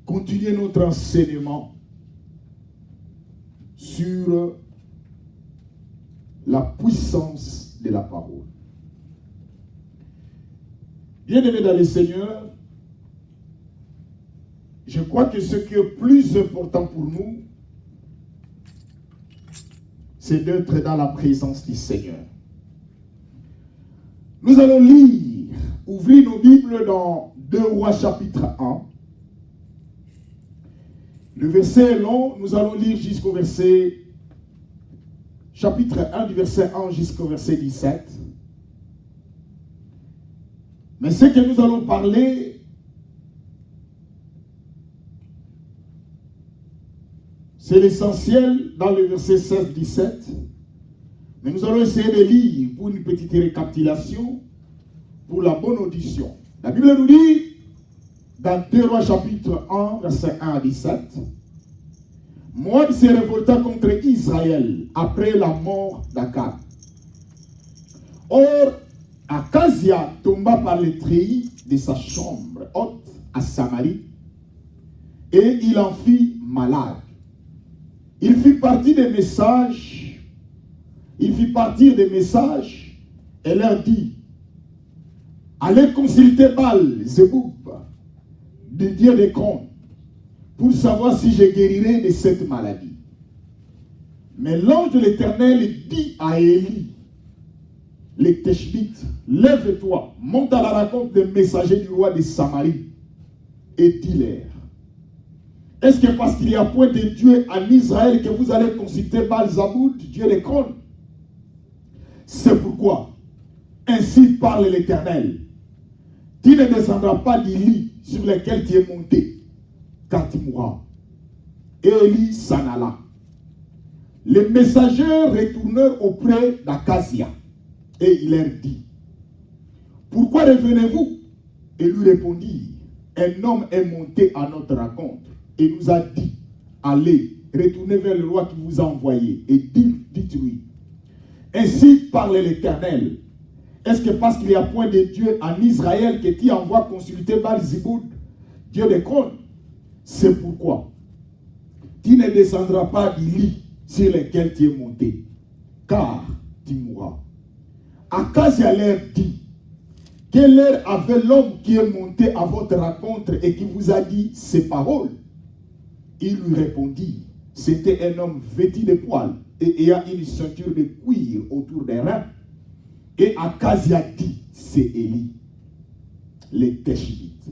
continuer notre enseignement sur la puissance de la parole. Bien-aimés dans le Seigneur, je crois que ce qui est plus important pour nous, c'est d'être dans la présence du Seigneur. Nous allons lire, ouvrir nos Bibles dans 2 Rois chapitre 1. Le verset est long, nous allons lire jusqu'au verset, chapitre 1 du verset 1 jusqu'au verset 17. Mais ce que nous allons parler, c'est l'essentiel dans le verset 16-17. Mais nous allons essayer de lire pour une petite récapitulation, pour la bonne audition. La Bible nous dit, dans 2 Rois chapitre 1, verset 1 à 17, Moab se révolta contre Israël après la mort d'Akab. Or, Akazia tomba par les treillis de sa chambre haute à Samarie, et il en fit malade. Il fit partir des messages et leur dit, allez consulter Baal-Zéboub, le dieu des crons, pour savoir si je guérirai de cette maladie. Mais l'ange de l'Éternel dit à Élie, les Tishbites, lève-toi, monte à la rencontre des messagers du roi de Samarie et dis-leur, est-ce que parce qu'il n'y a point de Dieu en Israël que vous allez consulter Baal-Zéboub, dieu des crons? C'est pourquoi, ainsi parle l'Éternel, tu ne descendras pas du lit sur lequel tu es monté, car tu mourras. Et Élie s'en alla. Les messagers retournèrent auprès d'Akazia, et il leur dit, pourquoi revenez-vous? Et lui répondirent, un homme est monté à notre rencontre et nous a dit, allez, retournez vers le roi qui vous a envoyé et dites-lui, ainsi parle l'Éternel, est-ce que parce qu'il n'y a point de Dieu en Israël que tu envoies consulter Baal-Zéboub, dieu des crônes? C'est pourquoi tu ne descendras pas du lit sur lequel tu es monté, car tu mourras. Akazia leur dit, quelle heure avait l'homme qui est monté à votre rencontre et qui vous a dit ces paroles? Il lui répondit, c'était un homme vêtu de poils et ayant une ceinture de cuir autour des reins. Et Akazia dit, c'est Élie, les Tishbites.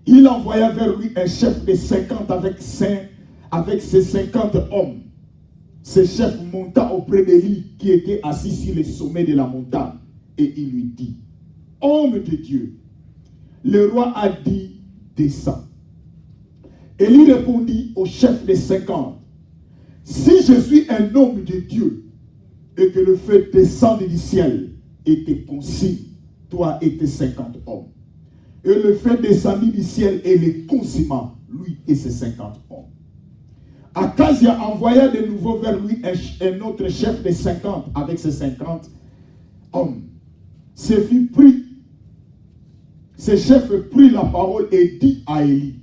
Il envoya vers lui un chef de 50 avec ses 50 hommes. Ce chef monta auprès d'Élie qui était assis sur le sommet de la montagne. Et il lui dit, homme de Dieu, le roi a dit, descends. Élie répondit au chef des 50, si je suis un homme de Dieu et que le feu descende du ciel et te consume, toi et tes 50 hommes, et le feu descendit du ciel et les consuma, lui et ses 50 hommes. Akazia envoya de nouveau vers lui un autre chef de 50 avec ses 50 hommes. Ce chef prit la parole et dit à Élie,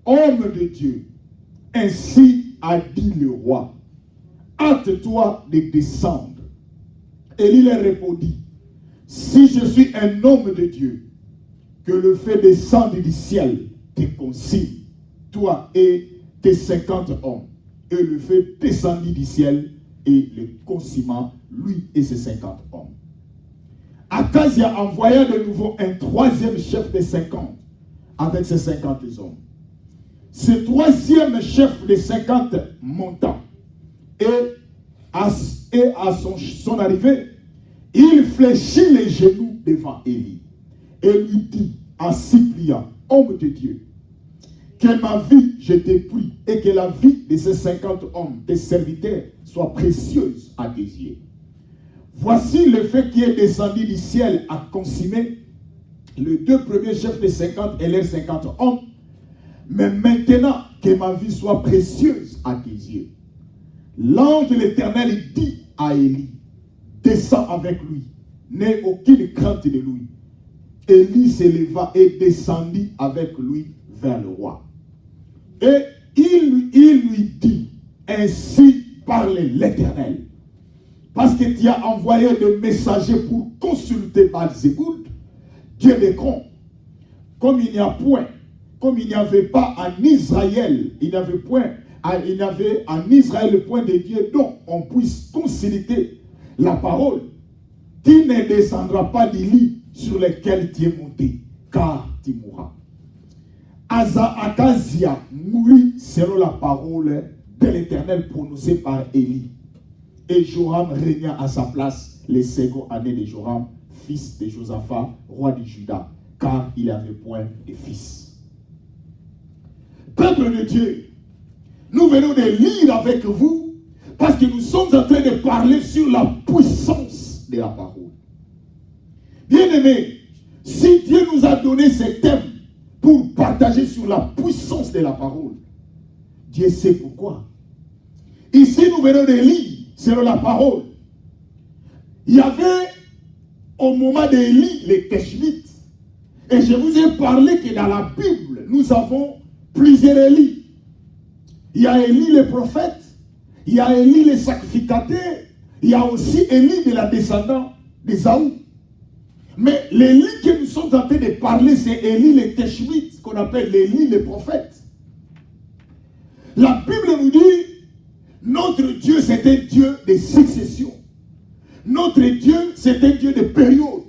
homme de Dieu, ainsi a dit le roi, hâte-toi de descendre. Élie leur répondit, si je suis un homme de Dieu, que le feu descende du ciel te consume, toi et tes 50 hommes. Et le feu descendit du ciel et le consuma, lui et ses 50 hommes. Akazia envoya de nouveau un troisième chef de 50 avec ses 50 hommes. Ce troisième chef de 50 monta et à son arrivée, il fléchit les genoux devant Élie et lui dit en suppliant, homme de Dieu, que ma vie je t'ai pris et que la vie de ces 50 hommes, tes serviteurs, soit précieuse à tes yeux. Voici le fait qui est descendu du ciel à consommer les deux premiers chefs de 50 et leurs 50 hommes. Mais maintenant que ma vie soit précieuse à tes yeux. L'ange de l'Éternel dit à Élie, descends avec lui, n'aie aucune crainte de lui. Élie s'éleva et descendit avec lui vers le roi. Et il lui dit, ainsi parle l'Éternel. Parce que tu as envoyé des messagers pour consulter Baal-Zéboul, Dieu d'Écron. Comme il n'y a point, comme il n'y avait pas en Israël, il n'y avait en Israël le point de Dieu dont on puisse consulter la parole. Tu ne descendras pas du lit sur lequel tu es monté, car tu mourras. Akazia mourut selon la parole de l'Éternel prononcée par Élie. Et Joram régna à sa place les secondes années de Joram, fils de Josaphat, roi de Juda, car il n'avait point de fils. Peuple de Dieu, nous venons de lire avec vous parce que nous sommes en train de parler sur la puissance de la parole. Bien-aimés, si Dieu nous a donné ces thèmes pour partager sur la puissance de la parole, Dieu sait pourquoi. Ici, nous venons de lire selon la parole. Il y avait au moment d'Élie les Teshmites. Et je vous ai parlé que dans la Bible, nous avons plusieurs Élie. Il y a Élie le prophète, il y a Élie le sacrificateur, il y a aussi Élie de la descendance d'Ésaü. Mais l'Élie que nous sommes en train de parler, c'est Élie le Teshmite, qu'on appelle Élie le prophète. La Bible nous dit, notre Dieu c'est un Dieu de succession. Notre Dieu c'est un Dieu de période.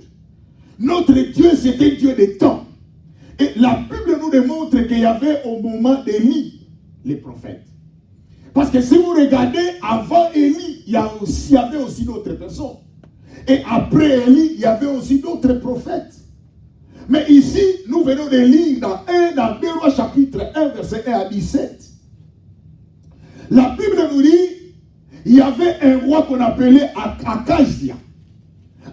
Notre Dieu c'est un Dieu de temps. Et la Bible nous démontre qu'il y avait au moment d'Élie les prophètes. Parce que si vous regardez, avant Élie, il y avait aussi d'autres personnes. Et après Élie, il y avait aussi d'autres prophètes. Mais ici, nous venons de lire dans 2 Rois chapitre 1, verset 1 à 17. La Bible nous dit, il y avait un roi qu'on appelait Akazia.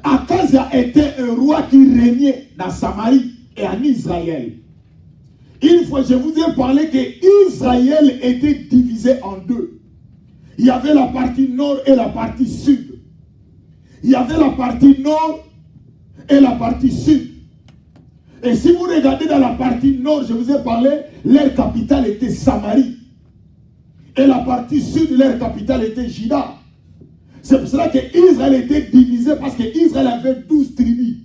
Akazia était un roi qui régnait dans Samarie et en Israël. Une fois, je vous ai parlé que Israël était divisé en deux. Il y avait la partie nord et la partie sud. Il y avait la partie nord et la partie sud. Et si vous regardez dans la partie nord, je vous ai parlé, leur capitale était Samarie. Et la partie sud, leur capitale était Juda. C'est pour cela qu'Israël était divisé, parce qu'Israël avait 12 tribus.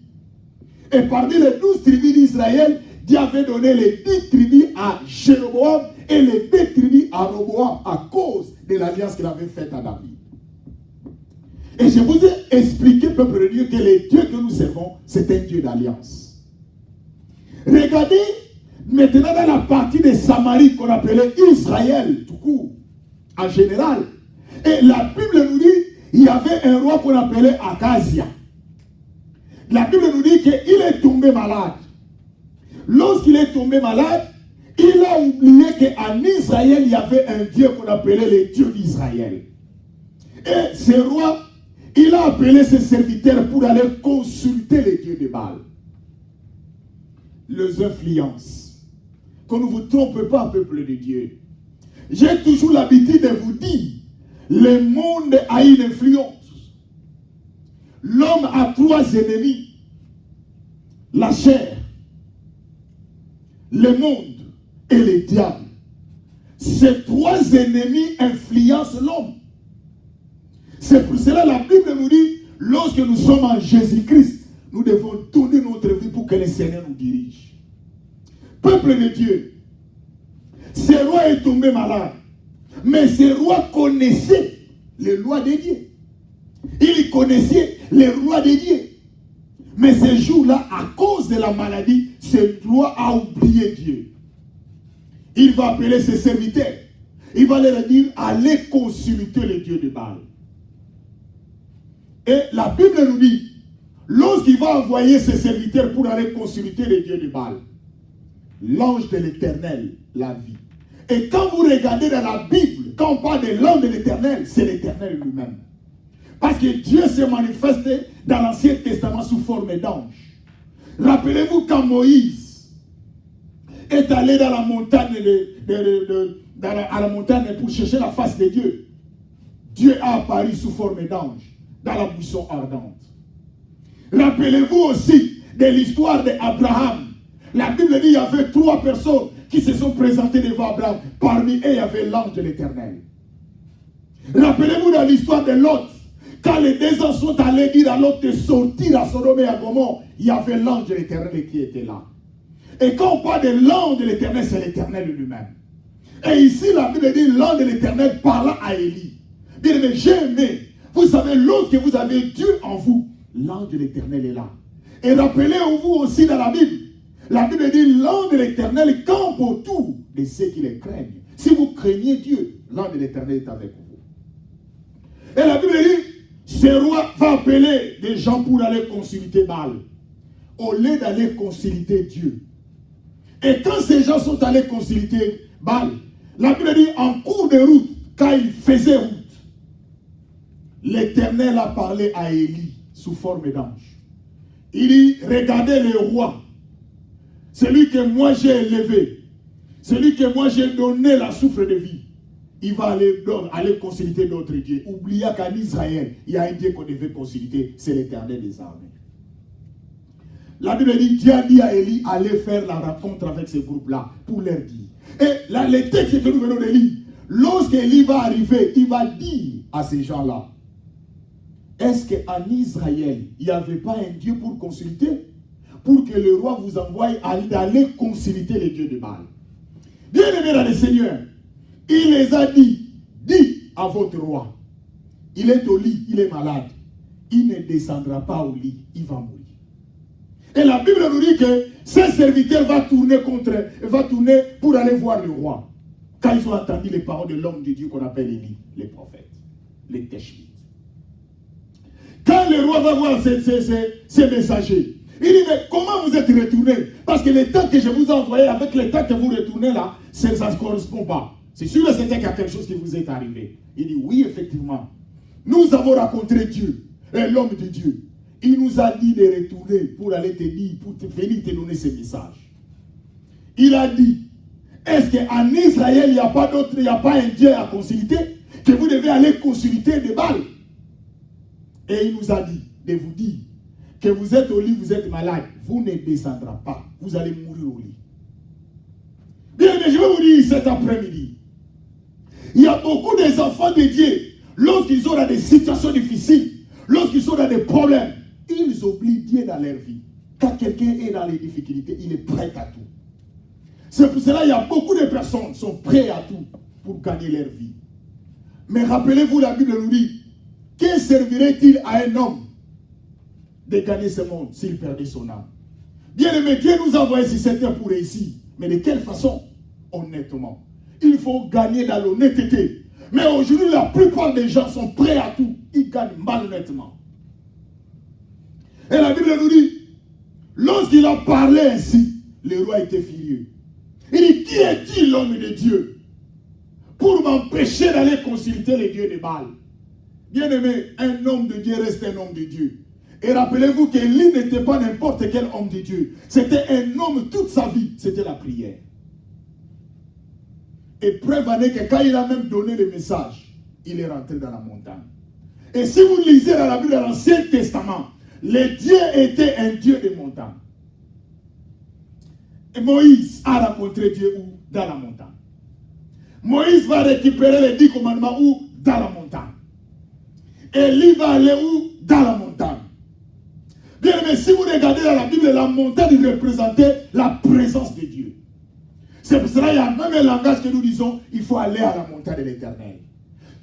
Et parmi les 12 tribus d'Israël, Dieu avait donné les 10 tribus à Jéroboam et les 2 tribus à Roboam à cause de l'alliance qu'il avait faite à David. Et je vous ai expliqué, peuple de Dieu, que le Dieu que nous servons, c'est un Dieu d'alliance. Regardez maintenant dans la partie de Samarie qu'on appelait Israël, tout court, en général. Et la Bible nous dit, il y avait un roi qu'on appelait Akazia. La Bible nous dit qu'il est tombé malade. Lorsqu'il est tombé malade, il a oublié qu'en Israël, il y avait un Dieu qu'on appelait le Dieu d'Israël. Et ce roi, il a appelé ses serviteurs pour aller consulter les dieux de Baal. Les influences. Que ne vous trompez pas, peuple de Dieu. J'ai toujours l'habitude de vous dire, le monde a une influence. L'homme a 3 ennemis. La chair, le monde et le diable. Ces 3 ennemis influencent l'homme. C'est pour cela que la Bible nous dit, lorsque nous sommes en Jésus-Christ, nous devons tourner notre vie pour que le Seigneur nous dirige. Peuple de Dieu, ce roi est tombé malade. Mais ce roi connaissait les lois de Dieu. Il connaissait les lois de Dieu. Mais ce jour-là, à cause de la maladie, ce roi a oublié Dieu. Il va appeler ses serviteurs. Il va leur dire, allez consulter le Dieu de Baal. Et la Bible nous dit, lorsqu'il va envoyer ses serviteurs pour aller consulter le Dieu de Baal, l'ange de l'Éternel l'a vu. Et quand vous regardez dans la Bible, quand on parle de l'ange de l'Éternel, c'est l'Éternel lui-même. Parce que Dieu s'est manifesté dans l'Ancien Testament sous forme d'ange. Rappelez-vous quand Moïse est allé dans la montagne, à la montagne pour chercher la face de Dieu. Dieu a apparu sous forme d'ange dans la buisson ardente. Rappelez-vous aussi de l'histoire d'Abraham. La Bible dit qu'il y avait 3 personnes qui se sont présentées devant Abraham. Parmi eux, il y avait l'ange de l'Éternel. Rappelez-vous dans l'histoire de Lot. Quand les 2 ans sont allés dire à Lot de sortir à Sodome et à Gomorrhe, il y avait l'ange de l'Éternel qui était là. Et quand on parle de l'ange de l'Éternel, c'est l'Éternel lui-même. Et ici, la Bible dit l'ange de l'Éternel parla à Élie. Bien aimé, j'ai aimé. Vous savez, lorsque vous avez Dieu en vous, l'ange de l'Éternel est là. Et rappelez-vous aussi dans la Bible dit l'ange de l'Éternel campe autour de ceux qui les craignent. Si vous craignez Dieu, l'ange de l'Éternel est avec vous. Et la Bible dit, ce roi va appeler des gens pour aller consulter Baal, au lieu d'aller consulter Dieu. Et quand ces gens sont allés consulter Baal, la Bible dit, en cours de route, quand ils faisaient route, l'Éternel a parlé à Élie sous forme d'ange. Il dit, regardez le roi, celui que moi j'ai élevé, celui que moi j'ai donné la souffle de vie. Il va aller consulter d'autres dieux. Oubliez qu'en Israël, il y a un Dieu qu'on devait consulter, c'est l'Éternel des armées. La Bible dit, Dieu a dit à Élie, allez faire la rencontre avec ces groupes-là, pour leur dire. Et là, les textes que nous venons de lire, lorsque Élie va arriver, il va dire à ces gens-là, est-ce qu'en Israël, il n'y avait pas un Dieu pour consulter? Pour que le roi vous envoie d'aller consulter les dieux de Baal. Bien aimé dans le Seigneur, il les a dit, dis à votre roi, il est au lit, il est malade, il ne descendra pas au lit, il va mourir. Et la Bible nous dit que ce serviteur va tourner pour aller voir le roi. Quand ils ont entendu les paroles de l'homme de Dieu qu'on appelle Élie, les prophètes, les Teshmites. Quand le roi va voir ces messagers, il dit, mais comment vous êtes retournés? Parce que le temps que je vous ai envoyé avec le temps que vous retournez là, ça ne correspond pas. C'est sûr et certain qu'il y a quelque chose qui vous est arrivé. Il dit, oui, effectivement. Nous avons rencontré Dieu, l'homme de Dieu. Il nous a dit de retourner pour aller te dire, pour venir te donner ce message. Il a dit, est-ce qu'en Israël, il n'y a pas d'autre, il n'y a pas un Dieu à consulter, que vous devez aller consulter des Baal? Et il nous a dit de vous dire que vous êtes au lit, vous êtes malade, vous ne descendrez pas, vous allez mourir au lit. Bien, mais je vais vous dire cet après-midi, il y a beaucoup des enfants de Dieu, lorsqu'ils sont dans des situations difficiles, lorsqu'ils sont dans des problèmes, ils oublient Dieu dans leur vie. Quand quelqu'un est dans les difficultés, il est prêt à tout. C'est pour cela qu'il y a beaucoup de personnes qui sont prêtes à tout pour gagner leur vie. Mais rappelez-vous, la Bible nous dit, que servirait-il à un homme de gagner ce monde s'il perdait son âme? Bien aimé, Dieu nous a envoyé si c'était pour réussir. Mais de quelle façon? Honnêtement. Il faut gagner dans l'honnêteté. Mais aujourd'hui, la plupart des gens sont prêts à tout. Ils gagnent malhonnêtement. Et la Bible nous dit, lorsqu'il a parlé ainsi, le roi était furieux. Il dit, qui est-il l'homme de Dieu pour m'empêcher d'aller consulter les dieux de Baal? Bien aimé, un homme de Dieu reste un homme de Dieu. Et rappelez-vous qu'Élie n'était pas n'importe quel homme de Dieu. C'était un homme toute sa vie. C'était la prière. Et preuve en est que quand il a même donné le message, il est rentré dans la montagne. Et si vous lisez dans la Bible, dans l'Ancien Testament, le Dieu était un Dieu de montagne. Et Moïse a rencontré Dieu où? Dans la montagne. Moïse va récupérer les 10 commandements où? Dans la montagne. Élie va aller où? Dans la montagne. Bien, mais si vous regardez dans la Bible, la montagne représentait la présence de Dieu. C'est pour cela qu'il y a même un langage que nous disons, il faut aller à la montagne de l'Éternel.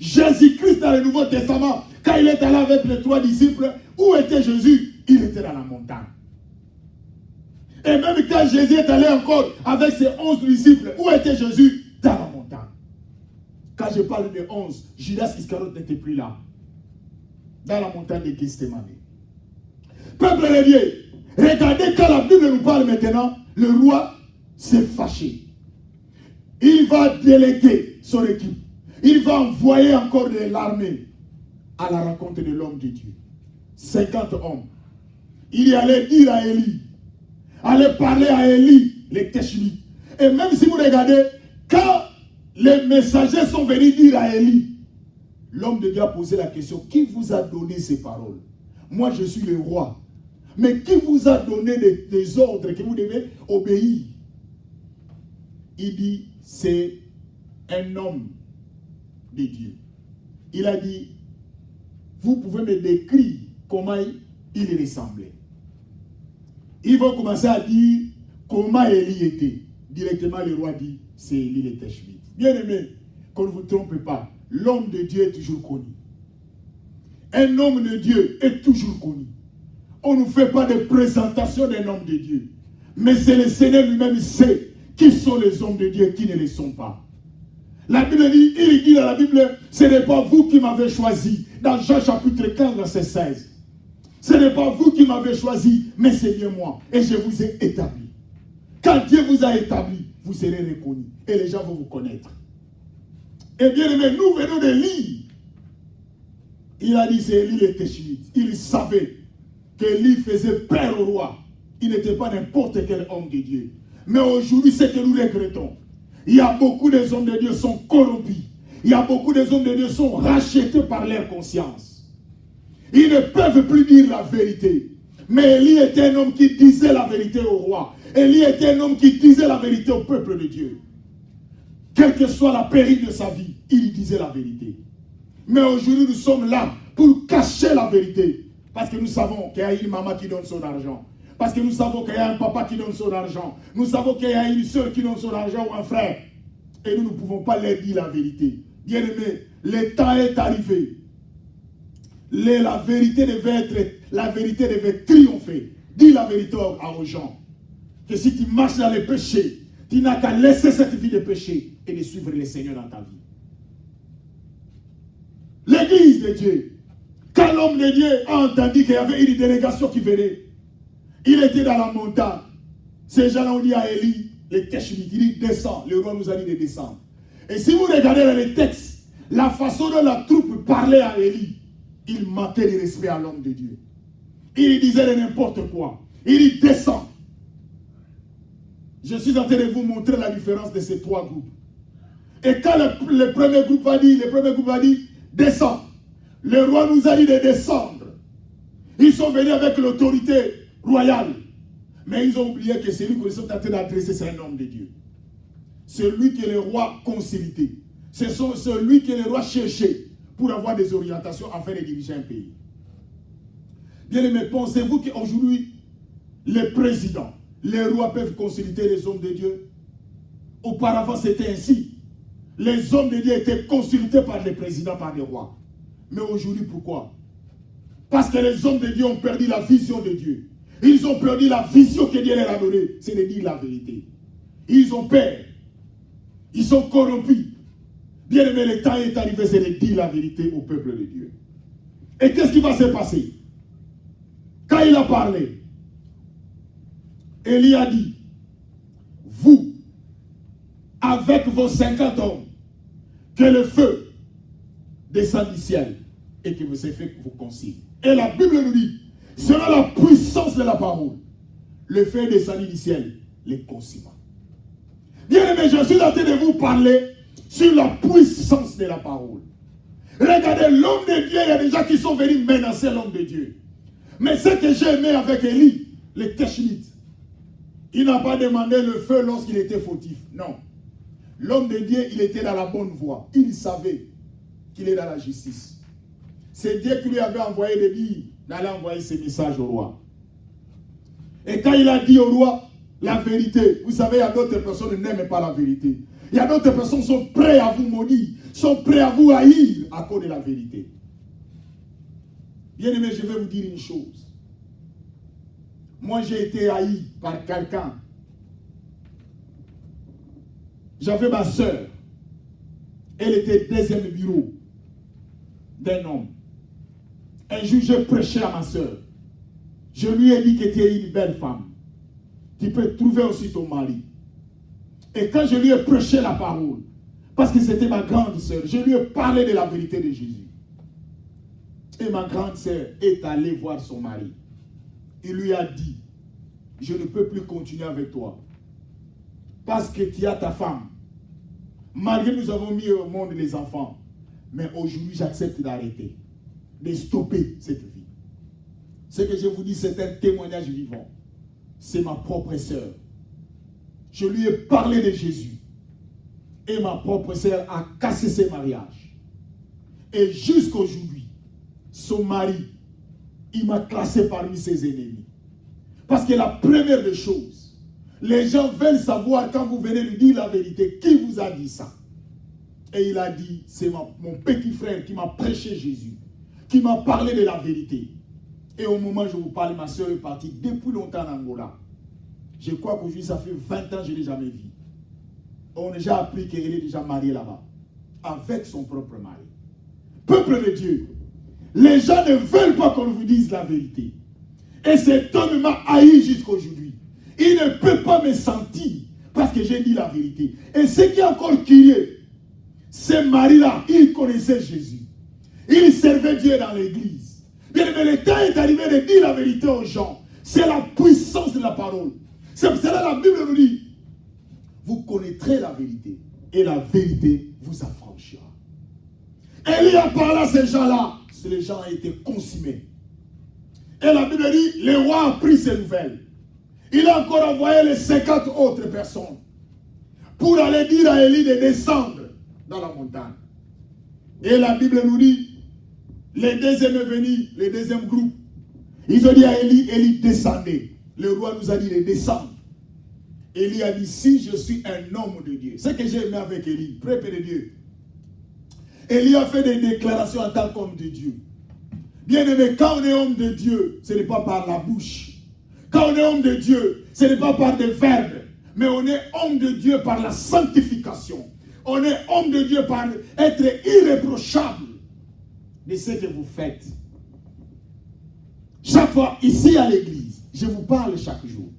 Jésus-Christ dans le Nouveau Testament, quand il est allé avec les 3 disciples, où était Jésus? Il était dans la montagne. Et même quand Jésus est allé encore avec ses 11 disciples, où était Jésus? Dans la montagne. Quand je parle de 11, Judas Iscariote n'était plus là. Dans la montagne de Gethsémani. Peuple de Dieu, regardez quand la Bible nous parle maintenant, le roi s'est fâché. Il va déléguer son équipe. Il va envoyer encore de l'armée à la rencontre de l'homme de Dieu. 50 hommes. Il y allait dire à Élie, allait parler à Élie, les Teshmites. Et même si vous regardez, quand les messagers sont venus dire à Élie, l'homme de Dieu a posé la question, qui vous a donné ces paroles? Moi je suis le roi. Mais qui vous a donné des ordres que vous devez obéir? Il dit, c'est un homme de Dieu. Il a dit, vous pouvez me décrire comment il ressemblait. Ils vont commencer à dire comment Élie était. Directement, le roi dit, c'est Élie le Tishbite. Bien aimé, qu'on ne vous trompe pas, l'homme de Dieu est toujours connu. Un homme de Dieu est toujours connu. On ne fait pas de présentation d'un homme de Dieu. Mais c'est le Seigneur lui-même qui sait qui sont les hommes de Dieu et qui ne le sont pas. La Bible dit, il dit dans la Bible, ce n'est pas vous qui m'avez choisi. Dans Jean chapitre 15, verset 16. Ce n'est pas vous qui m'avez choisi, mais c'est bien moi. Et je vous ai établi. Quand Dieu vous a établi, vous serez reconnus. Et les gens vont vous connaître. Et bien aimé, nous venons de lire. Il a dit, c'est Élie le Tishbite. Il savait qu'Élie faisait peur au roi. Il n'était pas n'importe quel homme de Dieu. Mais aujourd'hui, c'est que nous regrettons. Il y a beaucoup des hommes de Dieu qui sont corrompus. Il y a beaucoup des hommes de Dieu qui sont rachetés par leur conscience. Ils ne peuvent plus dire la vérité. Mais Élie était un homme qui disait la vérité au roi. Élie était un homme qui disait la vérité au peuple de Dieu. Quelle que soit la péril de sa vie, il disait la vérité. Mais aujourd'hui, nous sommes là pour cacher la vérité. Parce que nous savons qu'il y a une maman qui donne son argent. Parce que nous savons qu'il y a un papa qui donne son argent. Nous savons qu'il y a une soeur qui donne son argent ou un frère. Et nous ne pouvons pas leur dire la vérité. Bien aimé, le temps est arrivé. La vérité devait triompher. Dis la vérité aux gens. Que si tu marches dans les péchés, tu n'as qu'à laisser cette vie de péché et de suivre le Seigneur dans ta vie. L'église de Dieu, quand l'homme de Dieu a entendu qu'il y avait une délégation qui venait, il était dans la montagne. Ces gens-là ont dit à Élie, les Tishbite, il dit descends. Le roi nous a dit de descendre. Et si vous regardez dans les textes, la façon dont la troupe parlait à Élie, il manquait de respect à l'homme de Dieu. Il disait n'importe quoi. Il dit descends. Je suis en train de vous montrer la différence de ces trois groupes. Et quand le premier groupe va dire descends. Le roi nous a dit de descendre. Ils sont venus avec l'autorité royale. Mais ils ont oublié que celui qu'ils sont en train d'adresser, c'est un homme de Dieu. Celui que le roi consultait. C'est celui que le roi cherchait pour avoir des orientations afin de diriger un pays. Bien aimé, pensez-vous qu'aujourd'hui, les présidents, les rois peuvent consulter les hommes de Dieu? Auparavant, c'était ainsi. Les hommes de Dieu étaient consultés par les présidents, par les rois. Mais aujourd'hui, pourquoi? Parce que les hommes de Dieu ont perdu la vision de Dieu. Ils ont perdu la vision que Dieu leur a donnée. C'est de dire la vérité. Ils ont peur. Ils sont corrompus. Bien aimé, le temps est arrivé, c'est de dire la vérité au peuple de Dieu. Et qu'est-ce qui va se passer? Quand il a parlé, Élie a dit, vous, avec vos 50 hommes, que le feu descend du ciel et que vous effets vous concile. Et la Bible nous dit, selon la puissance de la parole, le feu descend du ciel, les consuma. Bien aimé, je suis en train de vous parler sur la puissance de la parole. Regardez, l'homme de Dieu, il y a des gens qui sont venus menacer l'homme de Dieu. Mais ce que j'ai aimé avec Élie, les Tishbite, il n'a pas demandé le feu lorsqu'il était fautif. Non. L'homme de Dieu, il était dans la bonne voie. Il savait qu'il est dans la justice. C'est Dieu qui lui avait envoyé de dire d'aller envoyer ses messages au roi. Et quand il a dit au roi la vérité, vous savez, il y a d'autres personnes qui n'aiment pas la vérité. Il y a d'autres personnes qui sont prêtes à vous maudire, sont prêtes à vous haïr à cause de la vérité. Bien aimé, je vais vous dire une chose. Moi, j'ai été haï par quelqu'un. J'avais ma soeur. Elle était deuxième bureau d'un homme. Un jour, je prêchais à ma soeur. Je lui ai dit que tu es une belle femme. Tu peux trouver aussi ton mari. Et quand je lui ai prêché la parole, parce que c'était ma grande soeur, je lui ai parlé de la vérité de Jésus. Et ma grande soeur est allée voir son mari. Il lui a dit, je ne peux plus continuer avec toi. Parce que tu as ta femme. Malgré nous avons mis au monde les enfants. Mais aujourd'hui, j'accepte d'arrêter. De stopper cette vie. Ce que je vous dis, c'est un témoignage vivant. C'est ma propre sœur. Je lui ai parlé de Jésus. Et ma propre sœur a cassé ses mariages. Et jusqu'aujourd'hui, son mari, il m'a classé parmi ses ennemis. Parce que la première des choses, les gens veulent savoir quand vous venez lui dire la vérité, qui vous a dit ça? Et il a dit, c'est mon petit frère qui m'a prêché Jésus, qui m'a parlé de la vérité. Et au moment où je vous parle, ma soeur est partie depuis longtemps en Angola. Je crois qu'aujourd'hui, ça fait 20 ans que je ne l'ai jamais vue. On a déjà appris qu'elle est déjà mariée là-bas, avec son propre mari. Peuple de Dieu, les gens ne veulent pas qu'on vous dise la vérité. Et cet homme m'a haï jusqu'aujourd'hui. Il ne peut pas me sentir parce que j'ai dit la vérité. Et ce qui est encore curieux, ce mari-là, il connaissait Jésus. Il servait Dieu dans l'église. Mais le temps est arrivé de dire la vérité aux gens. C'est la puissance de la parole. C'est pour cela que la Bible nous dit, vous connaîtrez la vérité et la vérité vous affranchira. Élie a parlé à ces gens-là. Les gens ont été consumés. Et la Bible dit, le roi a pris ces nouvelles. Il a encore envoyé les 50 autres personnes pour aller dire à Élie de descendre dans la montagne. Et la Bible nous dit, les deuxièmes est venu, le deuxième groupe. Ils ont dit à Élie, Élie descendez. Le roi nous a dit de descendre. Élie a dit, si je suis un homme de Dieu. Ce que j'ai aimé avec Élie, peuple de Dieu. Élie a fait des déclarations en tant qu'homme de Dieu. Bien aimé, quand on est homme de Dieu, ce n'est pas par la bouche. Quand on est homme de Dieu, ce n'est pas par des verbes. Mais on est homme de Dieu par la sanctification. On est homme de Dieu par être irréprochable de ce que vous faites. Chaque fois, ici à l'église, je vous parle chaque jour.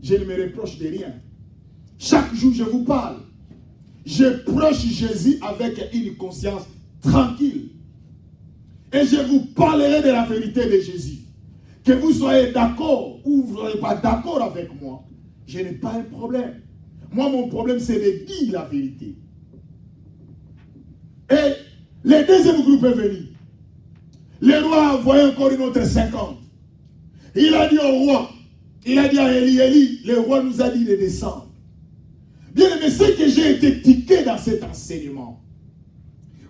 Je ne me reproche de rien. Chaque jour, je vous parle. Je prêche Jésus avec une conscience tranquille. Et je vous parlerai de la vérité de Jésus. Que vous soyez d'accord ou vous ne soyez pas d'accord avec moi, je n'ai pas un problème. Moi, mon problème, c'est de dire la vérité. Et le deuxième groupe est venu. Le roi a envoyé encore une autre 50. Il a dit au roi, il a dit à Élie, Élie, le roi nous a dit de descendre. Bien aimé, c'est que j'ai été tiqué dans cet enseignement.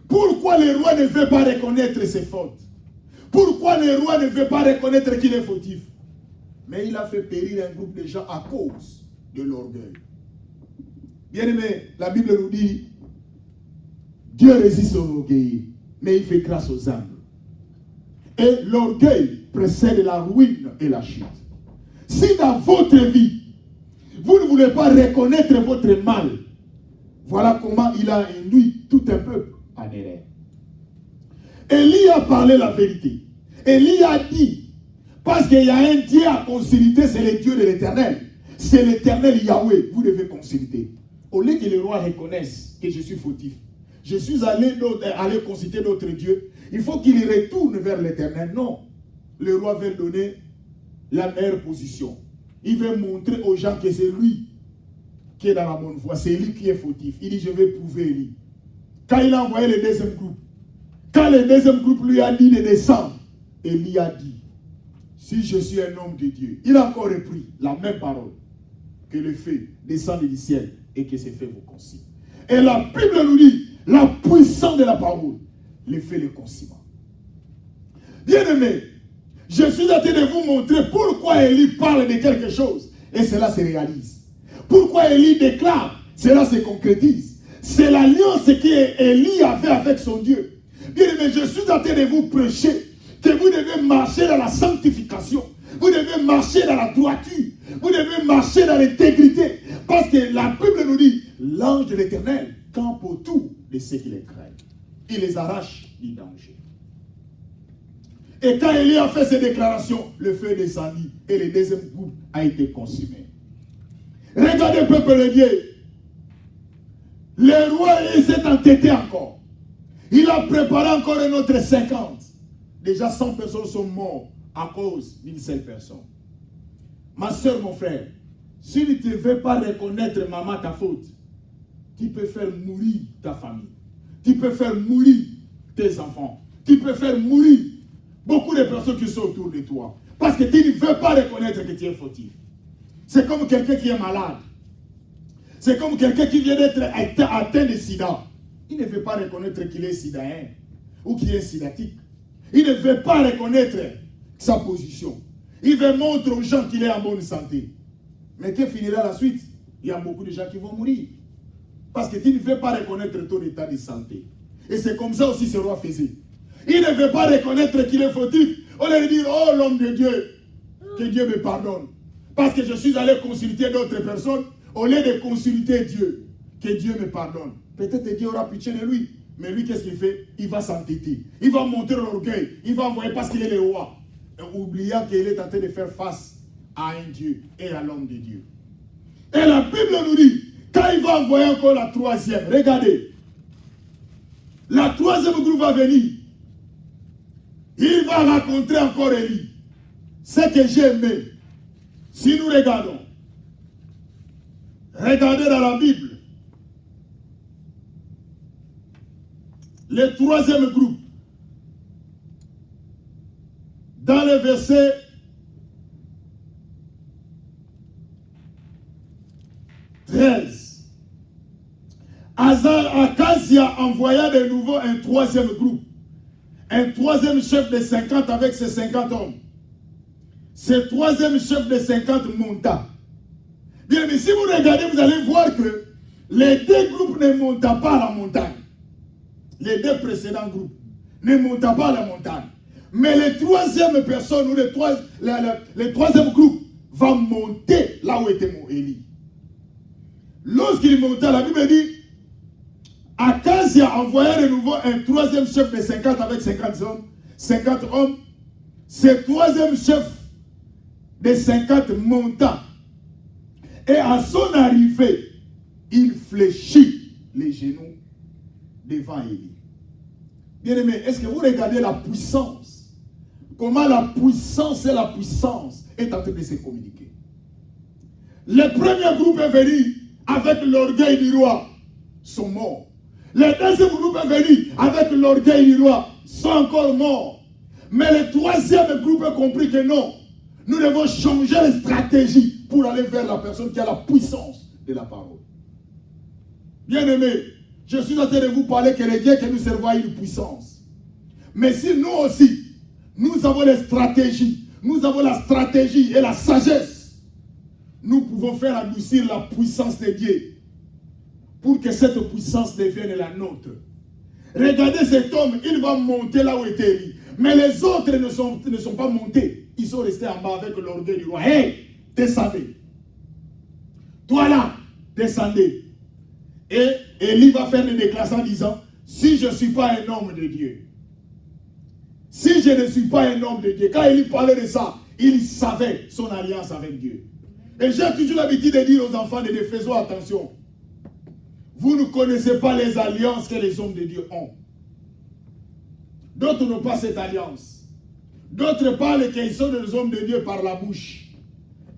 Pourquoi le roi ne veut pas reconnaître ses fautes? Pourquoi le roi ne veut pas reconnaître qu'il est fautif? Mais il a fait périr un groupe de gens à cause de l'orgueil. Bien aimé, la Bible nous dit, Dieu résiste aux orgueils, mais il fait grâce aux humbles. Et l'orgueil précède la ruine et la chute. Si dans votre vie, vous ne voulez pas reconnaître votre mal, voilà comment il a induit tout un peuple en erreur. Élie a parlé la vérité. Élie a dit, parce qu'il y a un Dieu à consulter, c'est le Dieu de l'Éternel. C'est l'Éternel Yahweh, vous devez consulter. Au lieu que le roi reconnaisse que je suis fautif, je suis allé consulter d'autres dieux, il faut qu'il retourne vers l'Éternel. Non, le roi veut donner la meilleure position. Il veut montrer aux gens que c'est lui qui est dans la bonne voie, c'est lui qui est fautif. Il dit, je vais prouver lui. Quand il a envoyé le deuxième groupe, quand le deuxième groupe lui a dit de descendre, Élie a dit, si je suis un homme de Dieu, il a encore repris la même parole, que le feu descende du ciel et que ce feu vous consume. Et la Bible nous dit, la puissance de la parole, le fait le consume. Bien-aimé, je suis en train de vous montrer pourquoi Élie parle de quelque chose et cela se réalise. Pourquoi Élie déclare, cela se concrétise. C'est l'alliance qu'Élie avait avec son Dieu. Bien-aimé, je suis en train de vous prêcher que vous devez marcher dans la sanctification. Vous devez marcher dans la droiture. Vous devez marcher dans l'intégrité. Parce que la Bible nous dit, l'ange de l'Éternel campe autour de ceux qui les craignent. Il les arrache du danger. Et quand Élie a fait ces déclarations, le feu descendit et le deuxième groupe a été consumé. Regardez, peuple de Dieu. Le roi s'est entêté encore. Il a préparé encore un autre 50. Déjà 100 personnes sont mortes à cause d'une seule personne. Ma soeur, mon frère, si tu ne veux pas reconnaître, maman, ta faute, tu peux faire mourir ta famille. Tu peux faire mourir tes enfants. Tu peux faire mourir beaucoup de personnes qui sont autour de toi. Parce que tu ne veux pas reconnaître que tu es fautif. C'est comme quelqu'un qui est malade. C'est comme quelqu'un qui vient d'être atteint de sida. Il ne veut pas reconnaître qu'il est sidaïen ou qu'il est sidatique. Il ne veut pas reconnaître sa position. Il veut montrer aux gens qu'il est en bonne santé. Mais que finira la suite? Il y a beaucoup de gens qui vont mourir. Parce que tu ne veux pas reconnaître ton état de santé. Et c'est comme ça aussi ce roi faisait. Il ne veut pas reconnaître qu'il est fautif. On lui dit, oh l'homme de Dieu, que Dieu me pardonne. Parce que je suis allé consulter d'autres personnes, au lieu de consulter Dieu, que Dieu me pardonne. Peut-être Dieu aura pitié de lui. Mais lui, qu'est-ce qu'il fait? Il va s'entêter. Il va monter l'orgueil. Il va envoyer parce qu'il est le roi. Oubliant qu'il est en train de faire face à un Dieu et à l'homme de Dieu. Et la Bible nous dit, quand il va envoyer encore la troisième, regardez, la troisième groupe va venir. Il va rencontrer encore Élie. Ce que j'ai aimé, si nous regardons, regardez dans la Bible, le troisième groupe, dans le verset 13, Akazia envoya de nouveau un troisième groupe, un troisième chef de 50 avec ses 50 hommes. Ce troisième chef de 50 monta. Bien, mais si vous regardez, vous allez voir que les deux groupes ne montent pas à la montagne. Les deux précédents groupes ne montent pas à la montagne. Mais le troisième personne ou le troisième groupe va monter là où était mon Élie. Lorsqu'il monta, la Bible dit, Akazia envoya de nouveau un troisième chef de 50 avec 50 hommes. Ce troisième chef de 50 monta. Et à son arrivée, il fléchit les genoux devant Élie. Bien-aimé, est-ce que vous regardez la puissance? Comment la puissance et la puissance est en train de se communiquer. Le premier groupe est venu avec l'orgueil du roi, sont morts. Le deuxième groupe est venu avec l'orgueil du roi, sont encore morts. Mais le troisième groupe a compris que non, nous devons changer de stratégie pour aller vers la personne qui a la puissance de la parole. Bien-aimé, je suis en train de vous parler que le Dieu que nous servons a une puissance. Mais si nous aussi, nous avons les stratégies, nous avons la stratégie et la sagesse, nous pouvons faire adoucir la puissance de Dieu pour que cette puissance devienne la nôtre. Regardez cet homme, il va monter là où était Élie. Mais les autres ne sont pas montés. Ils sont restés en bas avec l'orgueil du roi. Hé, descendez. Toi là, descendez. Et Élie va faire une déclaration en disant, si je ne suis pas un homme de Dieu, si je ne suis pas un homme de Dieu, quand Élie parlait de ça, il savait son alliance avec Dieu. Et j'ai toujours l'habitude de dire aux enfants de Dieu, faisons attention. Vous ne connaissez pas les alliances que les hommes de Dieu ont. D'autres n'ont pas cette alliance. D'autres parlent qu'ils sont des hommes de Dieu par la bouche.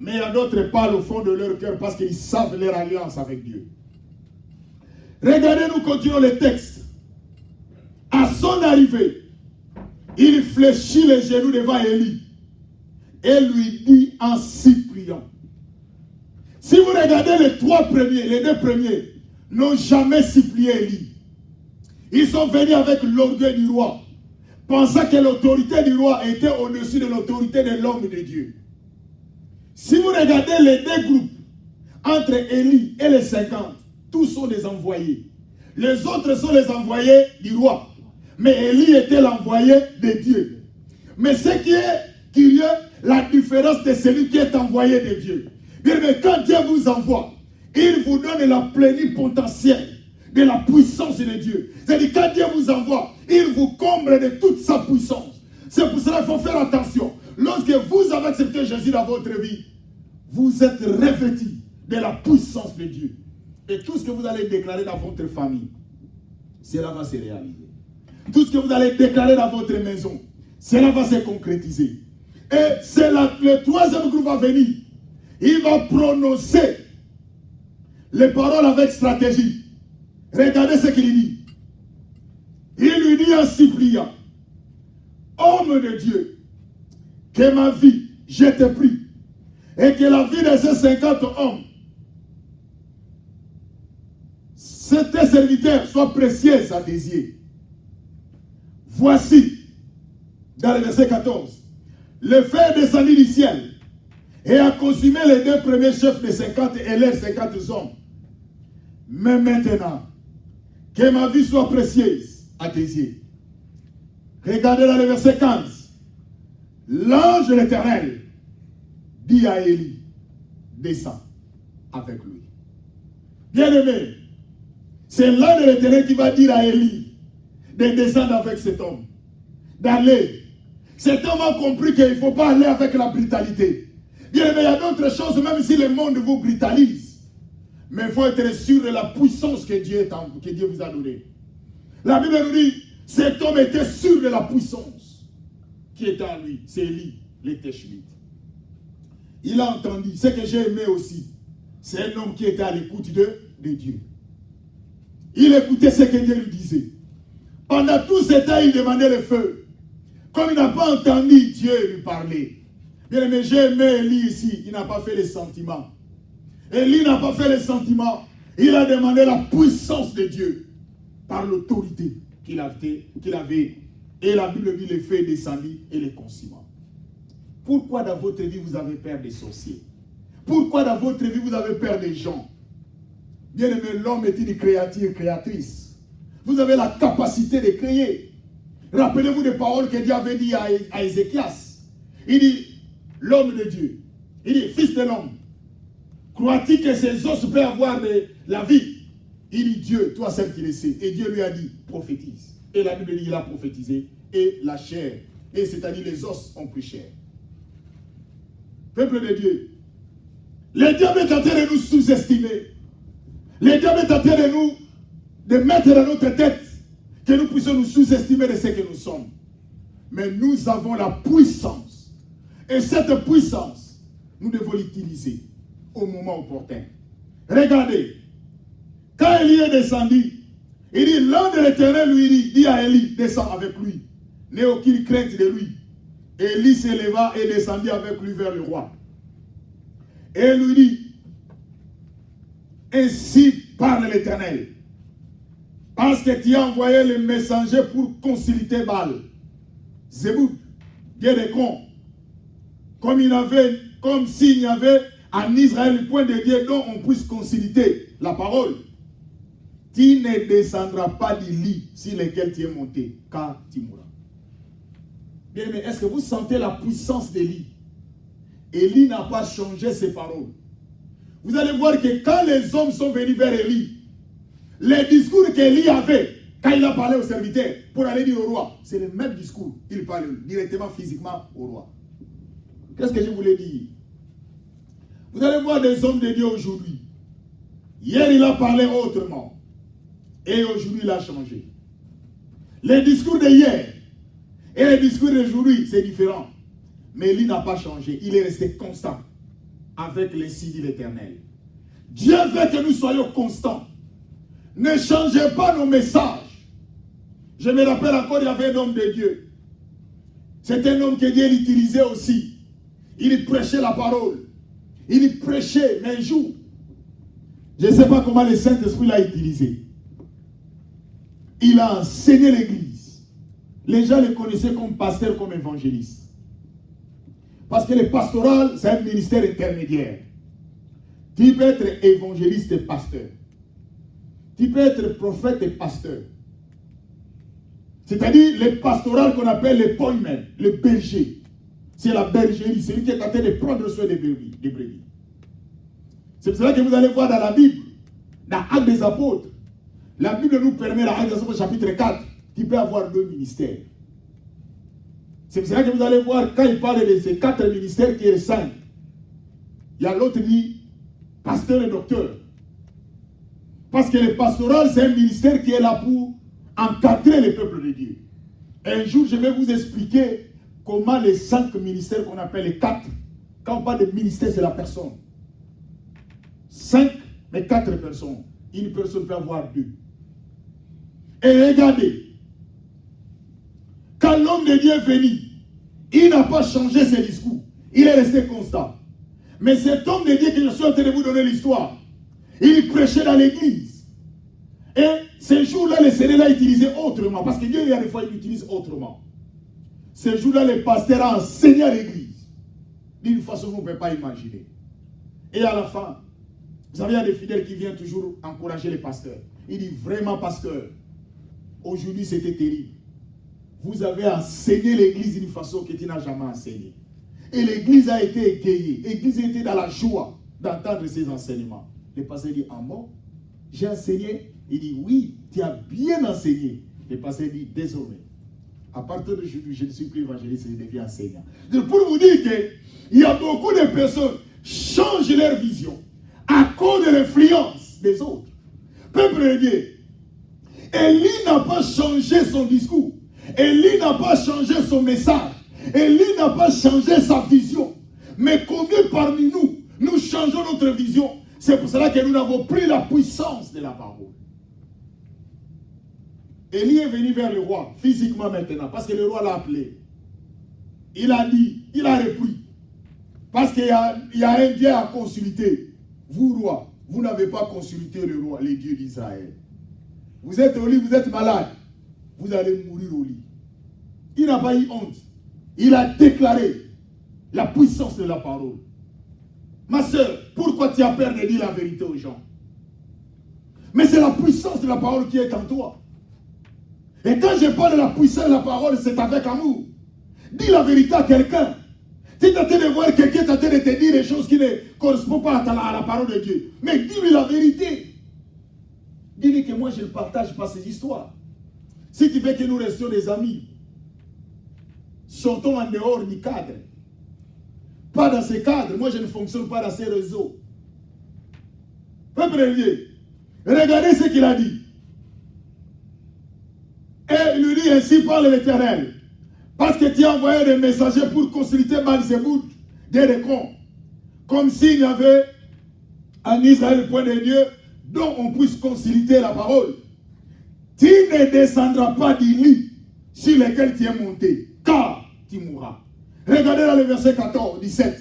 Mais il y a d'autres qui parlent au fond de leur cœur parce qu'ils savent leur alliance avec Dieu. Regardez, nous continuons le texte. À son arrivée, il fléchit les genoux devant Élie et lui dit en suppliant. Si vous regardez les deux premiers n'ont jamais supplié Élie. Ils sont venus avec l'orgueil du roi, pensant que l'autorité du roi était au-dessus de l'autorité de l'homme de Dieu. Si vous regardez les deux groupes, entre Élie et les 50, tous sont des envoyés. Les autres sont les envoyés du roi. Mais Élie était l'envoyé de Dieu. Mais ce qui est curieux, la différence de celui qui est envoyé de Dieu. Bien, mais quand Dieu vous envoie, il vous donne la plénipotentielle de la puissance de Dieu. C'est-à-dire, quand Dieu vous envoie, il vous comble de toute sa puissance. C'est pour cela qu'il faut faire attention. Lorsque vous avez accepté Jésus dans votre vie, vous êtes revêtis de la puissance de Dieu. Et tout ce que vous allez déclarer dans votre famille, cela va se réaliser. Tout ce que vous allez déclarer dans votre maison, cela va se concrétiser. Et c'est le troisième groupe va venir. Il va prononcer les paroles avec stratégie. Regardez ce qu'il dit. Il lui dit en suppliant, homme de Dieu, que ma vie, je te prie, et que la vie de ces 50 hommes, tes serviteurs, soient précieuses à tes yeux. Voici, dans le verset 14, le feu descendit du ciel et a consumé les 2 premiers chefs de 50 et leurs 50 hommes. Mais maintenant, que ma vie soit précieuse à tes yeux. Regardez dans le verset 15. L'ange de l'Éternel dit à Élie, descends avec lui. Bien-aimé, c'est l'ange de l'Éternel qui va dire à Élie de descendre avec cet homme, d'aller. Cet homme a compris qu'il ne faut pas aller avec la brutalité. Bien-aimé, il y a d'autres choses, même si le monde vous brutalise. Mais il faut être sûr de la puissance que Dieu vous a donnée. La Bible nous dit, cet homme était sûr de la puissance qui était en lui. C'est Élie, le Tishbite. Il a entendu. Ce que j'ai aimé aussi, c'est un homme qui était à l'écoute de Dieu. Il écoutait ce que Dieu lui disait. Pendant tout ce temps, il demandait le feu. Comme il n'a pas entendu Dieu lui parler. Bien aimé, j'ai aimé Élie ici. Il n'a pas fait les sentiments. Élie n'a pas fait les sentiments. Il a demandé la puissance de Dieu par l'autorité qu'il avait. Et la Bible dit les feux descendit et les consuma. Pourquoi dans votre vie vous avez peur des sorciers? Pourquoi dans votre vie vous avez peur des gens? Bien aimé, l'homme est une créature créatrice. Vous avez la capacité de créer. Rappelez-vous des paroles que Dieu avait dit à Ézéchias. Il dit, l'homme de Dieu. Il dit, fils de l'homme. Crois-tu que ces os peuvent avoir de la vie? Il dit, Dieu, toi seul qui le sais. Et Dieu lui a dit, prophétise. Et la Bible dit, il a prophétisé. Et la chair, et c'est-à-dire les os ont pris chair. Peuple de Dieu, le diable est en train de nous sous-estimer. Le diable est en train de mettre dans notre tête que nous puissions nous sous-estimer de ce que nous sommes. Mais nous avons la puissance. Et cette puissance, nous devons l'utiliser au moment opportun. Regardez, quand Élie est descendu, il dit, l'ange de l'Éternel lui dit à Élie, descends avec lui. N'aie aucune crainte de lui. Élie s'éleva et descendit avec lui vers le roi. Et lui dit, ainsi parle l'Éternel, parce que tu as envoyé les messagers pour consulter Baal, Zébud, Dieu des cons, comme s'il y avait en Israël le point de Dieu dont on puisse consulter la parole. Tu ne descendras pas du lit sur lequel tu es monté, car tu mourras. Bien, mais est-ce que vous sentez la puissance d'Élie? Élie n'a pas changé ses paroles. Vous allez voir que quand les hommes sont venus vers Élie, les discours qu'Élie avait, quand il a parlé au serviteur pour aller dire au roi, c'est le même discours. Il parle directement, physiquement au roi. Qu'est-ce que je voulais dire? Vous allez voir des hommes de Dieu aujourd'hui. Hier, il a parlé autrement. Et aujourd'hui, il a changé. Les discours de hier et les discours d'aujourd'hui, c'est différent. Mais Élie n'a pas changé. Il est resté constant avec les signes de l'Éternel. Dieu veut que nous soyons constants. Ne changez pas nos messages. Je me rappelle encore, il y avait un homme de Dieu. C'est un homme que Dieu utilisait aussi. Il prêchait la parole. Il prêchait, mais un jour, je ne sais pas comment le Saint-Esprit l'a utilisé. Il a enseigné l'église. Les gens le connaissaient comme pasteur, comme évangéliste. Parce que le pastoral, c'est un ministère intermédiaire. Tu peux être évangéliste et pasteur. Tu peux être prophète et pasteur. C'est-à-dire le pastoral qu'on appelle le poimen, le berger. C'est la bergerie, c'est lui qui est en train de prendre soin des brebis. C'est pour cela que vous allez voir dans la Bible, dans Actes des Apôtres, la Bible nous permet, dans Actes des Apôtres chapitre 4, tu peux avoir 2 ministères. C'est pour cela que vous allez voir, quand il parle de ces 4 ministères qui est 5, il y a l'autre qui dit pasteur et docteur. Parce que le pastoral, c'est un ministère qui est là pour encadrer le peuple de Dieu. Un jour, je vais vous expliquer comment les 5 ministères qu'on appelle les 4, quand on parle de ministère, c'est la personne. 5, mais 4 personnes. Une personne peut avoir 2. Et regardez, quand Quand l'homme de Dieu est venu, il n'a pas changé ses discours. Il est resté constant. Mais cet homme de Dieu que je suis en train de vous donner l'histoire, il prêchait dans l'église. Et ces jours-là, le Seigneur l'a utilisé autrement. Parce que Dieu, il y a des fois, il l'utilise autrement. Ces jours-là, le pasteur a enseigné à l'église. D'une façon que vous ne pouvez pas imaginer. Et à la fin, vous savez, il y a des fidèles qui viennent toujours encourager les pasteurs. Il dit, vraiment, pasteur, aujourd'hui, c'était terrible. Vous avez enseigné l'église d'une façon que tu n'as jamais enseigné. Et l'église a été égayée. L'église a été dans la joie d'entendre ces enseignements. Le pasteur dit, ah bon, j'ai enseigné? Il dit, oui, tu as bien enseigné. Le pasteur dit, désormais, à partir d'aujourd'hui, je ne suis plus évangéliste, je deviens enseignant. Donc pour vous dire qu'il y a beaucoup de personnes qui changent leur vision à cause de l'influence des autres. Peuple de Dieu, Élie n'a pas changé son discours. Élie n'a pas changé son message. Élie n'a pas changé sa vision. Mais combien parmi nous, nous changeons notre vision? C'est pour cela que nous n'avons plus la puissance de la parole. Élie est venu vers le roi, physiquement maintenant, parce que le roi l'a appelé. Il a dit, il a repris. Parce qu'il y a un Dieu à consulter. Vous, roi, vous n'avez pas consulté le roi, les dieux d'Israël. Vous êtes au lit, vous êtes malade. Vous allez mourir au lit. Il n'a pas eu honte. Il a déclaré la puissance de la parole. Ma soeur, pourquoi tu as peur de dire la vérité aux gens? Mais c'est la puissance de la parole qui est en toi. Et quand je parle de la puissance de la parole, c'est avec amour. Dis la vérité à quelqu'un. Tu es en train de voir quelqu'un qui est en train de te dire des choses qui ne correspondent pas à la parole de Dieu. Mais dis-lui la vérité. Dis-lui que moi je ne partage pas ces histoires. Si tu veux que nous restions des amis, sortons en dehors du cadre. Pas dans ce cadre. Moi je ne fonctionne pas dans ces réseaux. Peuple de Dieu, regardez ce qu'il a dit. Et il lui dit, ainsi parle l'Éternel. Parce que tu as envoyé des messagers pour consulter Belzébuth, des décons. Comme s'il y avait en Israël le point de Dieu dont on puisse consulter la parole. Tu ne descendras pas du lit sur lequel tu es monté, car tu mourras. Regardez dans le verset 14, 17.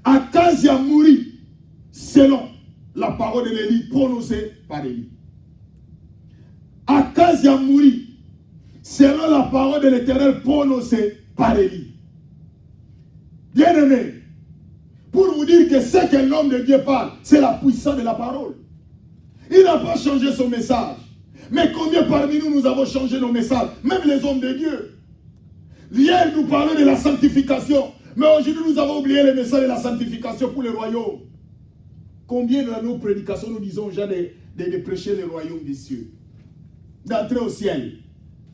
Akazia mourit selon la parole de l'Élie prononcée par Élie. Akazia mourit selon la parole de l'Éternel prononcée par Élie. Bien-aimé, pour vous dire que ce que l'homme de Dieu parle, c'est la puissance de la parole. Il n'a pas changé son message. Mais combien parmi nous, nous avons changé nos messages? Même les hommes de Dieu. Hier, nous parlons de la sanctification. Mais aujourd'hui, nous avons oublié le message de la sanctification pour le royaume. Combien dans nos prédications, nous disons aux gens de prêcher le royaume des cieux? D'entrer au ciel.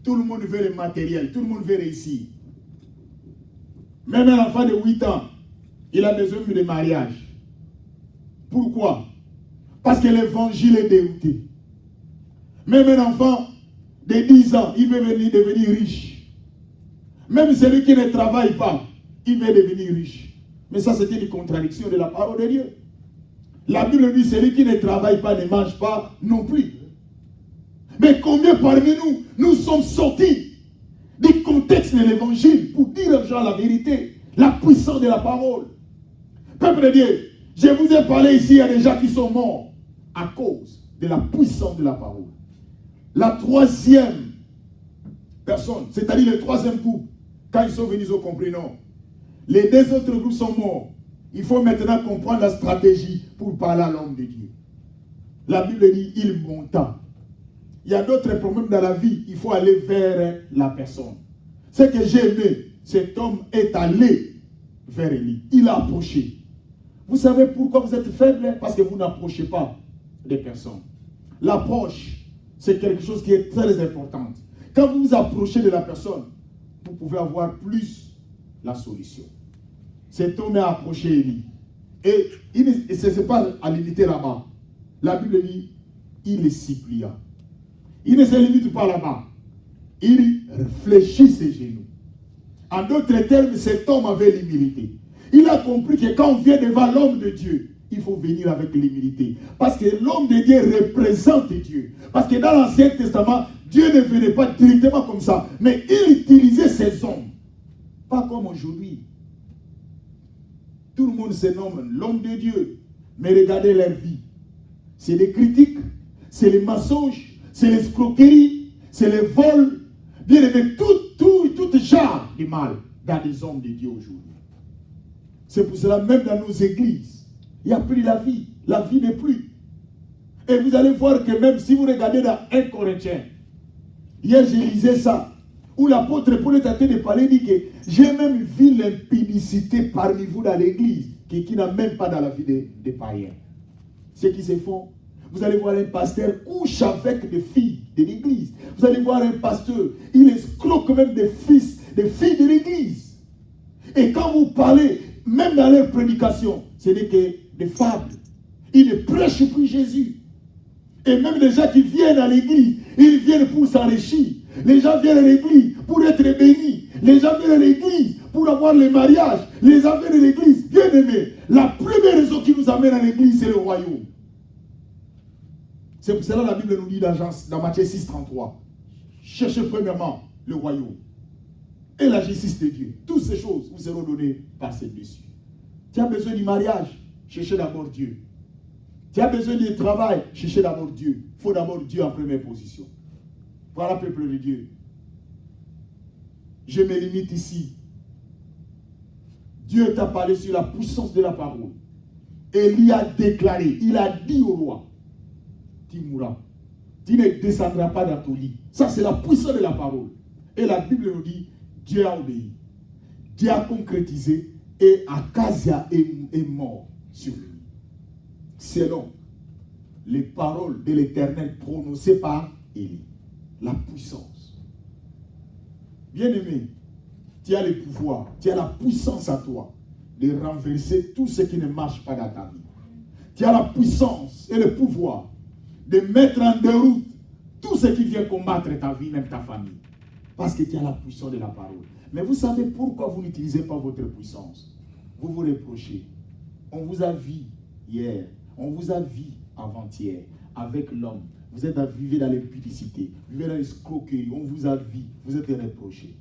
Tout le monde veut le matériel. Tout le monde veut réussir. Même un enfant de 8 ans, il a besoin de mariage. Pourquoi? Parce que l'évangile est dérouté. Même un enfant de 10 ans, il veut devenir riche. Même celui qui ne travaille pas, il veut devenir riche. Mais ça, c'était une contradiction de la parole de Dieu. La Bible dit, celui qui ne travaille pas ne mange pas non plus. Mais combien parmi nous, nous sommes sortis du contexte de l'évangile pour dire aux gens la vérité, la puissance de la parole. Peuple de Dieu, je vous ai parlé ici, il y a des gens qui sont morts à cause de la puissance de la parole. La troisième personne, c'est-à-dire le troisième groupe, quand ils sont venus, ils ont compris, non. Les deux autres groupes sont morts. Il faut maintenant comprendre la stratégie pour parler à l'homme de Dieu. La Bible dit, il monta. Il y a d'autres problèmes dans la vie, il faut aller vers la personne. Ce que j'ai aimé, cet homme est allé vers Élie. Il a approché. Vous savez pourquoi vous êtes faible? Parce que vous n'approchez pas des personnes. L'approche, c'est quelque chose qui est très important. Quand vous vous approchez de la personne, vous pouvez avoir plus la solution. Cet homme a approché Élie. Et il ne s'est pas à limiter là-bas. La Bible dit, il les supplia. Il ne se limite pas là-bas. Il réfléchit ses genoux. En d'autres termes, cet homme avait l'humilité. Il a compris que quand on vient devant l'homme de Dieu, il faut venir avec l'humilité. Parce que l'homme de Dieu représente Dieu. Parce que dans l'Ancien Testament, Dieu ne venait pas directement comme ça, mais il utilisait ces hommes. Pas comme aujourd'hui. Tout le monde se nomme l'homme de Dieu, mais regardez leur vie. C'est les critiques, c'est les mensonges, c'est l'escroquerie, c'est les vols, bien aimé, tout genre de mal dans les hommes de Dieu aujourd'hui. C'est pour cela, même dans nos églises, il n'y a plus la vie n'est plus. Et vous allez voir que même si vous regardez dans 1 Corinthiens, hier j'ai lisé ça, où l'apôtre Paul est en train de parler, il dit que j'ai même vu l'impudicité parmi vous dans l'église, qui n'a même pas dans la vie des païens. Ceux qui se font, vous allez voir un pasteur couche avec des filles de l'église. Vous allez voir un pasteur, il escroque même des filles de l'église. Et quand vous parlez, même dans leur prédication, ce n'est que des fables. Ils ne prêchent plus Jésus. Et même les gens qui viennent à l'église, ils viennent pour s'enrichir. Les gens viennent à l'église pour être bénis. Les gens viennent à l'église pour avoir les mariages. Les gens viennent à l'église. Bien aimés, la première raison qui nous amène à l'église, c'est le royaume. C'est pour cela que la Bible nous dit dans Matthieu 6, 33. Cherchez premièrement le royaume et la justice de Dieu. Toutes ces choses vous seront données par celle-dessus. Tu as besoin du mariage, cherchez d'abord Dieu. Tu as besoin du travail, cherchez d'abord Dieu. Il faut d'abord Dieu en première position. Voilà, peuple de Dieu. Je me limite ici. Dieu t'a parlé sur la puissance de la parole. Et il a déclaré, il a dit au roi, tu mourras. Tu ne descendras pas dans ton lit. Ça, c'est la puissance de la parole. Et la Bible nous dit, Dieu a obéi. Dieu a concrétisé et Akazia est mort sur lui. Selon les paroles de l'Éternel prononcées par Élie. La puissance. Bien-aimé, tu as le pouvoir, tu as la puissance à toi de renverser tout ce qui ne marche pas dans ta vie. Tu as la puissance et le pouvoir de mettre en déroute tout ce qui vient combattre ta vie, même ta famille. Parce que tu as la puissance de la parole. Mais vous savez pourquoi vous n'utilisez pas votre puissance? Vous vous reprochez. On vous a vu hier, on vous a vu avant-hier avec l'homme. Vous êtes vivre dans l'impudicité, vivez dans l'escroquerie, on vous a vu, vous êtes reprochés.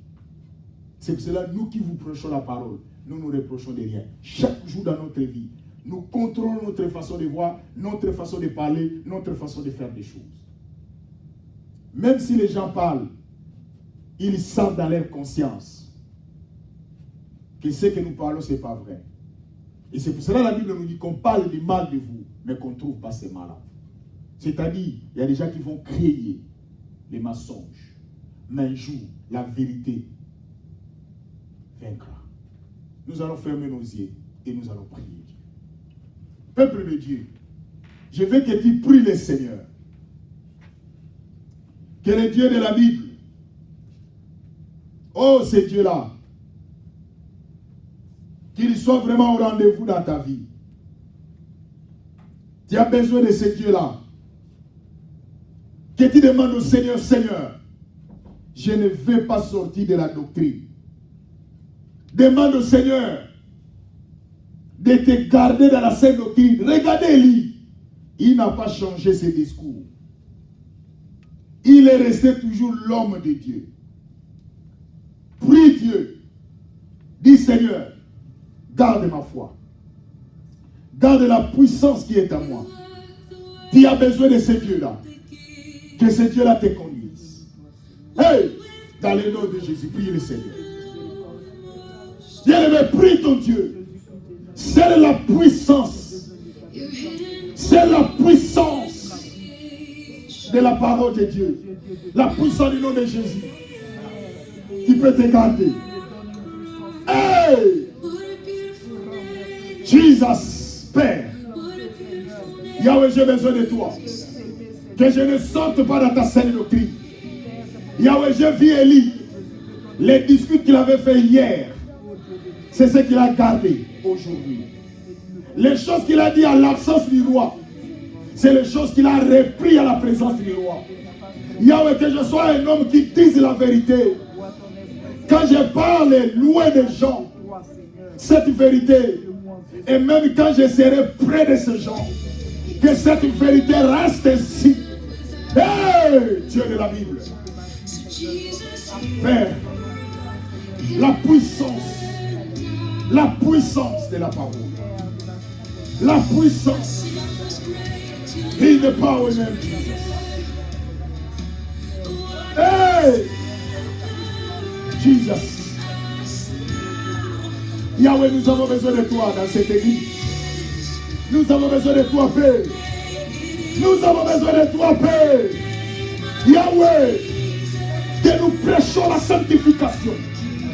C'est pour cela, nous qui vous prêchons la parole, nous nous reprochons de rien. Chaque jour dans notre vie, nous contrôlons notre façon de voir, notre façon de parler, notre façon de faire des choses. Même si les gens parlent, ils savent dans leur conscience que ce que nous parlons, ce n'est pas vrai. Et c'est pour cela que la Bible nous dit qu'on parle du mal de vous, mais qu'on ne trouve pas ces malades. C'est-à-dire, il y a des gens qui vont créer les mensonges. Mais un jour, la vérité vaincra. Nous allons fermer nos yeux et nous allons prier Dieu. Peuple de Dieu, je veux que tu pries le Seigneur. Que le Dieu de la Bible, oh ce Dieu-là, qu'il soit vraiment au rendez-vous dans ta vie. Tu as besoin de ce Dieu-là. Que tu demandes au Seigneur, Seigneur, je ne veux pas sortir de la doctrine. Demande au Seigneur de te garder dans la sainte doctrine. Regardez-lui. Il n'a pas changé ses discours. Il est resté toujours l'homme de Dieu. Prie Dieu. Dis Seigneur, garde ma foi. Garde la puissance qui est en moi. Tu as besoin de ce Dieu-là. Que ce Dieu-là te conduise. Hey! Dans le nom de Jésus, prie le Seigneur. Bien-aimé, prie ton Dieu. C'est la puissance. C'est la puissance de la parole de Dieu. La puissance du nom de Jésus. Qui peut te garder. Hey! Jesus, Père. Yahweh, j'ai besoin de toi. Que je ne sorte pas dans ta sainte doctrine. Yahweh, j'ai vu Élie. Les discours qu'il avait fait hier, c'est ce qu'il a gardé aujourd'hui. Les choses qu'il a dit à l'absence du roi, c'est les choses qu'il a repris à la présence du roi. Yahweh, que je sois un homme qui dise la vérité. Quand je parle loin des gens, cette vérité, et même quand je serai près de ces gens, que cette vérité reste ici. Hey, Dieu de la Bible. Père, la puissance de la parole. La puissance. In the power name of Jesus. Hey! Jesus. Yahweh, nous avons besoin de toi dans cette église. Nous avons besoin de toi, Père. Nous avons besoin de toi, Père. Yahweh, que nous prêchons la sanctification.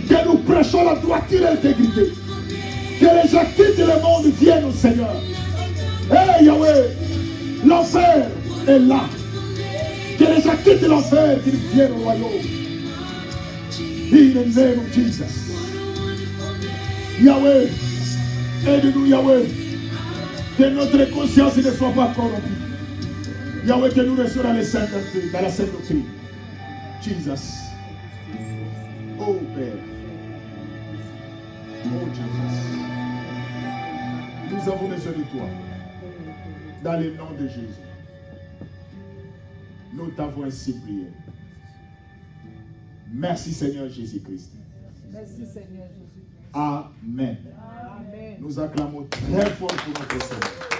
Que nous prêchons la droiture et l'intégrité. Que les gens quittent le monde viennent au Seigneur. Hey Yahweh, l'enfer est là. Que les gens quittent l'enfer, qu'ils viennent au royaume. In the name of Jesus. Yahweh, aide-nous Yahweh. Que notre conscience ne soit pas corrompue. Yahweh, que nous restions dans la sainte doctrine. Jesus. Oh Père. Oh Jesus. Nous avons besoin de toi. Dans le nom de Jésus. Nous t'avons ainsi prié. Merci Seigneur Jésus-Christ. Merci Seigneur Jésus. Amen. Amen. Nous acclamons très fort pour notre Seigneur.